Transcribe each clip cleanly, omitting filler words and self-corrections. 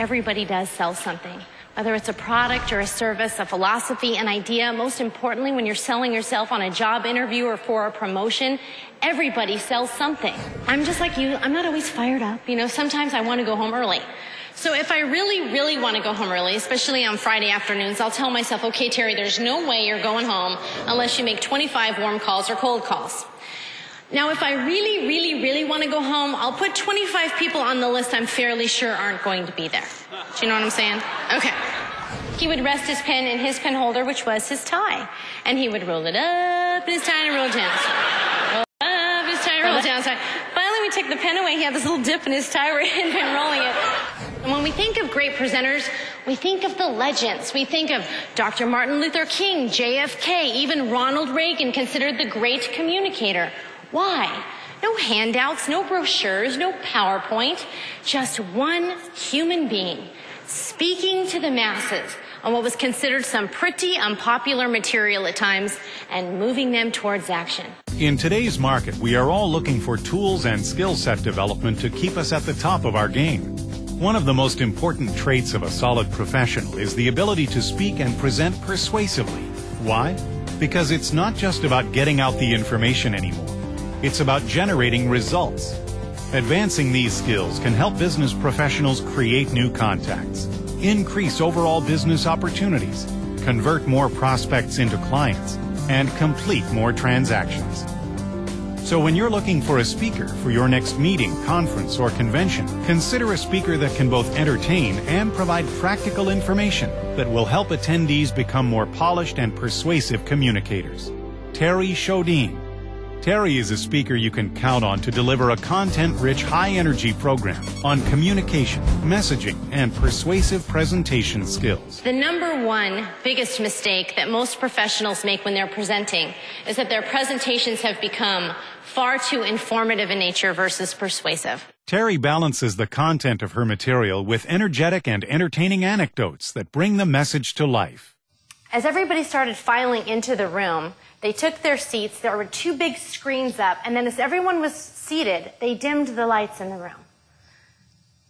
everybody does sell something. Whether it's a product or a service, a philosophy, an idea, most importantly, when you're selling yourself on a job interview or for a promotion, everybody sells something. I'm just like you, I'm not always fired up. You know, sometimes I want to go home early. So if I really want to go home early, especially on Friday afternoons, I'll tell myself, okay, Terri, there's no way you're going home unless you make 25 warm calls or cold calls. Now, if I really want to go home, I'll put 25 people on the list I'm fairly sure aren't going to be there. Do you know what I'm saying? Okay. He would rest his pen in his pen holder, which was his tie. And he would roll it up in his tie and roll it down. Roll it up in his tie and roll it down. So finally, we took the pen away. He had this little dip in his tie where he had been rolling it. And when we think of great presenters, we think of the legends. We think of Dr. Martin Luther King, JFK, even Ronald Reagan, considered the great communicator. Why? No handouts, no brochures, no PowerPoint, just one human being speaking to the masses on what was considered some pretty unpopular material at times and moving them towards action. In today's market, we are all looking for tools and skill set development to keep us at the top of our game. One of the most important traits of a solid professional is the ability to speak and present persuasively. Why? Because it's not just about getting out the information anymore. It's about generating results. Advancing these skills can help business professionals create new contacts, increase overall business opportunities, convert more prospects into clients, and complete more transactions. So when you're looking for a speaker for your next meeting, conference, or convention, consider a speaker that can both entertain and provide practical information that will help attendees become more polished and persuasive communicators. Terri Sjodin. Terri is a speaker you can count on to deliver a content-rich, high-energy program on communication, messaging, and persuasive presentation skills. The number one biggest mistake that most professionals make when they're presenting is that their presentations have become far too informative in nature versus persuasive. Terri balances the content of her material with energetic and entertaining anecdotes that bring the message to life. As everybody started filing into the room, they took their seats, there were two big screens up, and then as everyone was seated, they dimmed the lights in the room.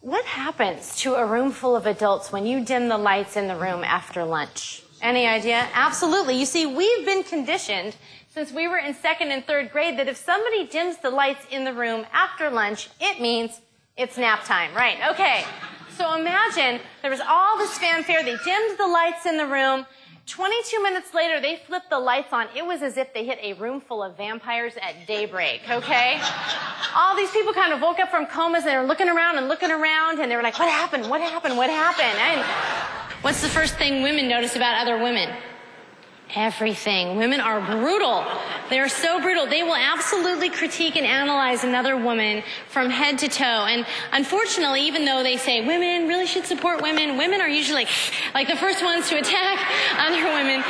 What happens to a room full of adults when you dim the lights in the room after lunch? Any idea? Absolutely. You see, we've been conditioned since we were in 2nd and 3rd grade that if somebody dims the lights in the room after lunch, it means it's nap time, right? Okay. So imagine there was all this fanfare, they dimmed the lights in the room. 22 minutes later, they flipped the lights on. It was as if they hit a room full of vampires at daybreak, okay? All these people kind of woke up from comas and they were looking around, and they were like, what happened? What happened? What happened? And what's the first thing women notice about other women? Everything. Women are brutal. They're so brutal. They will absolutely critique and analyze another woman from head to toe. And unfortunately, even though they say women really should support women, women are usually like the first ones to attack other women.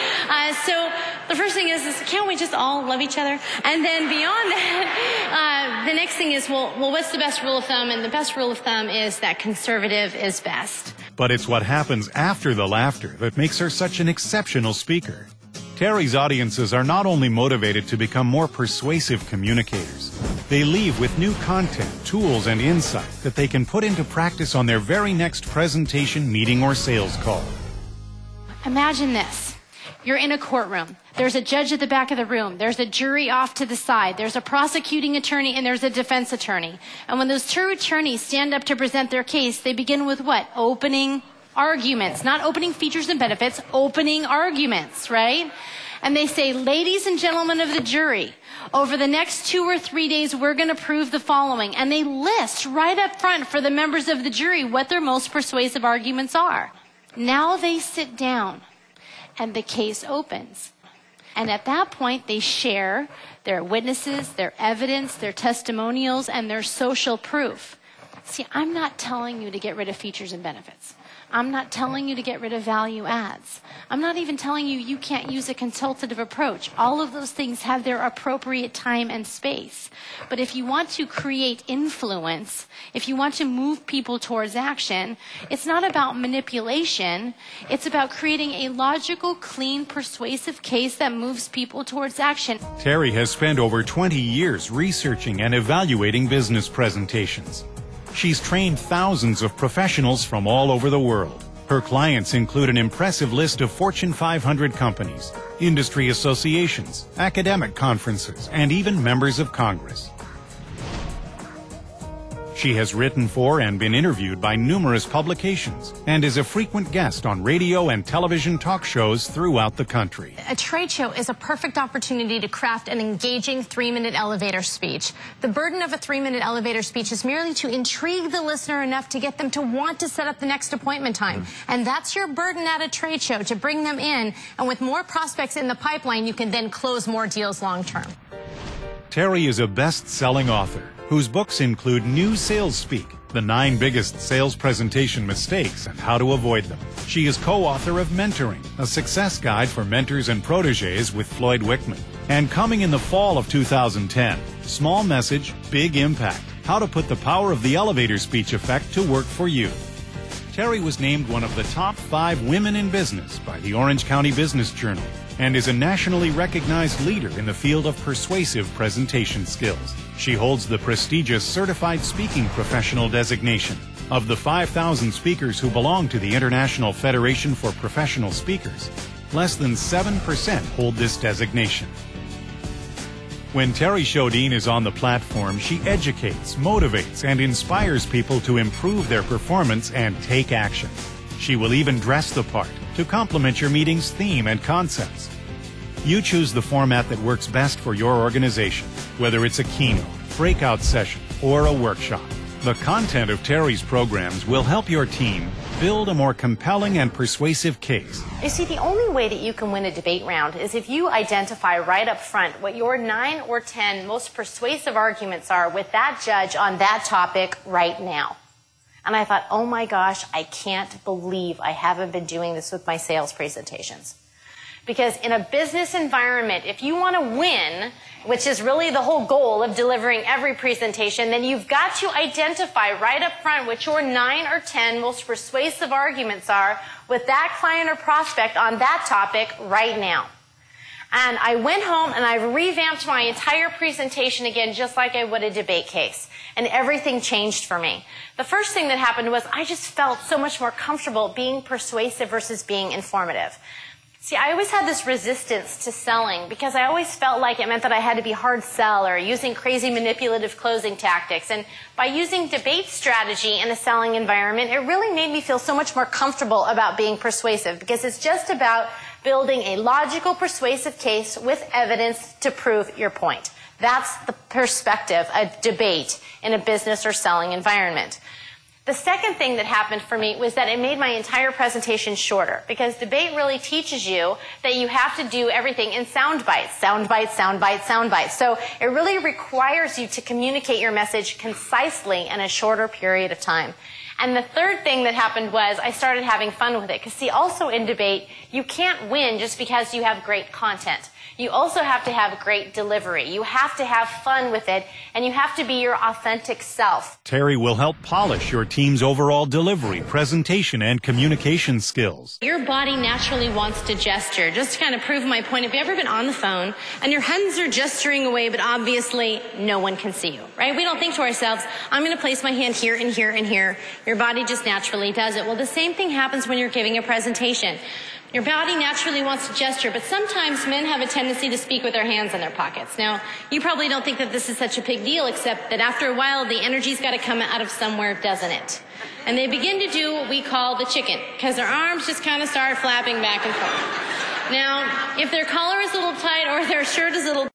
So the first thing is can't we just all love each other? And then beyond that, the next thing is, well, what's the best rule of thumb? And the best rule of thumb is that conservative is best. But it's what happens after the laughter that makes her such an exceptional speaker. Terri's audiences are not only motivated to become more persuasive communicators, they leave with new content, tools, and insight that they can put into practice on their very next presentation, meeting, or sales call. Imagine this. You're in a courtroom. There's a judge at the back of the room. There's a jury off to the side. There's a prosecuting attorney and there's a defense attorney. And when those two attorneys stand up to present their case, they begin with what? Opening arguments. Not opening features and benefits, opening arguments, right? And they say, ladies and gentlemen of the jury, over the next 2 or 3 days, we're going to prove the following. And they list right up front for the members of the jury what their most persuasive arguments are. Now they sit down and the case opens. And at that point, they share their witnesses, their evidence, their testimonials, and their social proof. See, I'm not telling you to get rid of features and benefits. I'm not telling you to get rid of value adds. I'm not even telling you you can't use a consultative approach. All of those things have their appropriate time and space. But if you want to create influence, if you want to move people towards action, it's not about manipulation. It's about creating a logical, clean, persuasive case that moves people towards action. Terri has spent over 20 years researching and evaluating business presentations. She's trained thousands of professionals from all over the world. Her clients include an impressive list of Fortune 500 companies, industry associations, academic conferences, and even members of Congress. She has written for and been interviewed by numerous publications and is a frequent guest on radio and television talk shows throughout the country. A trade show is a perfect opportunity to craft an engaging 3-minute elevator speech. The burden of a 3-minute elevator speech is merely to intrigue the listener enough to get them to want to set up the next appointment time. And that's your burden at a trade show, to bring them in. And with more prospects in the pipeline, you can then close more deals long term. Terri is a best-selling author whose books include New Sales Speak, the 9 biggest sales presentation mistakes and how to avoid them. She is co-author of Mentoring, a success guide for mentors and protégés with Floyd Wickman. And coming in the fall of 2010, Small Message, Big Impact, how to put the power of the elevator speech effect to work for you. Terri was named one of the top 5 women in business by the Orange County Business Journal and is a nationally recognized leader in the field of persuasive presentation skills. She holds the prestigious Certified Speaking Professional designation. Of the 5,000 speakers who belong to the International Federation for Professional Speakers, less than 7% hold this designation. When Terri Sjodin is on the platform, she educates, motivates, and inspires people to improve their performance and take action. She will even dress the part to complement your meeting's theme and concepts. You choose the format that works best for your organization, whether it's a keynote, breakout session, or a workshop. The content of Terri's programs will help your team build a more compelling and persuasive case. You see, the only way that you can win a debate round is if you identify right up front what your 9 or 10 most persuasive arguments are with that judge on that topic right now. And I thought, oh my gosh, I can't believe I haven't been doing this with my sales presentations. Because in a business environment, if you want to win, which is really the whole goal of delivering every presentation, then you've got to identify right up front what your 9 or 10 most persuasive arguments are with that client or prospect on that topic right now. And I went home and I revamped my entire presentation again, just like I would a debate case. And everything changed for me. The first thing that happened was I just felt so much more comfortable being persuasive versus being informative. See, I always had this resistance to selling because I always felt like it meant that I had to be hard sell or using crazy manipulative closing tactics. And by using debate strategy in a selling environment, it really made me feel so much more comfortable about being persuasive because it's just about building a logical, persuasive case with evidence to prove your point. That's the perspective of debate in a business or selling environment. The second thing that happened for me was that it made my entire presentation shorter because debate really teaches you that you have to do everything in sound bites, sound bites, sound bites, sound bites. So it really requires you to communicate your message concisely in a shorter period of time. And the third thing that happened was I started having fun with it. Because see, also in debate, you can't win just because you have great content. You also have to have great delivery. You have to have fun with it, and you have to be your authentic self. Terri will help polish your team's overall delivery, presentation, and communication skills. Your body naturally wants to gesture. Just to kind of prove my point, have you ever been on the phone and your hands are gesturing away, but obviously no one can see you, right? We don't think to ourselves, I'm going to place my hand here and here and here. Your body just naturally does it. Well, the same thing happens when you're giving a presentation. Your body naturally wants to gesture, but sometimes men have a tendency to speak with their hands in their pockets. Now, you probably don't think that this is such a big deal, except that after a while, the energy's got to come out of somewhere, doesn't it? And they begin to do what we call the chicken, because their arms just kind of start flapping back and forth. Now, if their collar is a little tight or their shirt is a little